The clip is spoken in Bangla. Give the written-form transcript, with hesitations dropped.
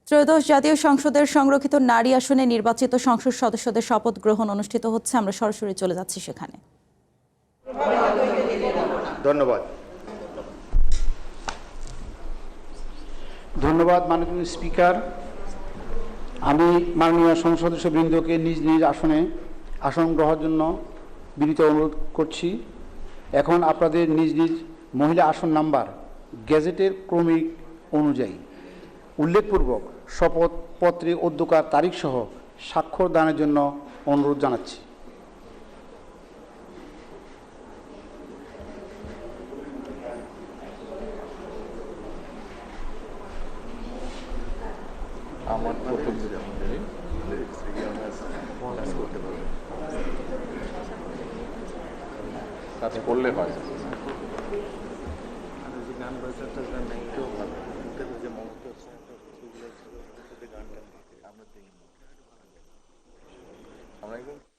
ত্রয়োদশ জাতীয় সংসদের সংরক্ষিত নারী আসনে নির্বাচিত সংসদ সদস্যদের শপথ গ্রহণ অনুষ্ঠিত হচ্ছে। আমরা সরাসরি চলে যাচ্ছি সেখানে। ধন্যবাদ। ধন্যবাদ মাননীয় স্পিকার। আমি মাননীয় সংসদ সদস্যবৃন্দকে নিজ নিজ আসন গ্রহণের জন্য বিনীত অনুরোধ করছি। এখন আপনাদের নিজ নিজ মহিলা আসন নাম্বার গেজেটের ক্রমিক অনুযায়ী উল্লেখপূর্বক শপথপত্রে অধ্যক্ষার তারিখ সহ স্বাক্ষর দানের জন্য অনুরোধ জানাচ্ছি। আমার প্রথম কাজ করলে হয়। আমরা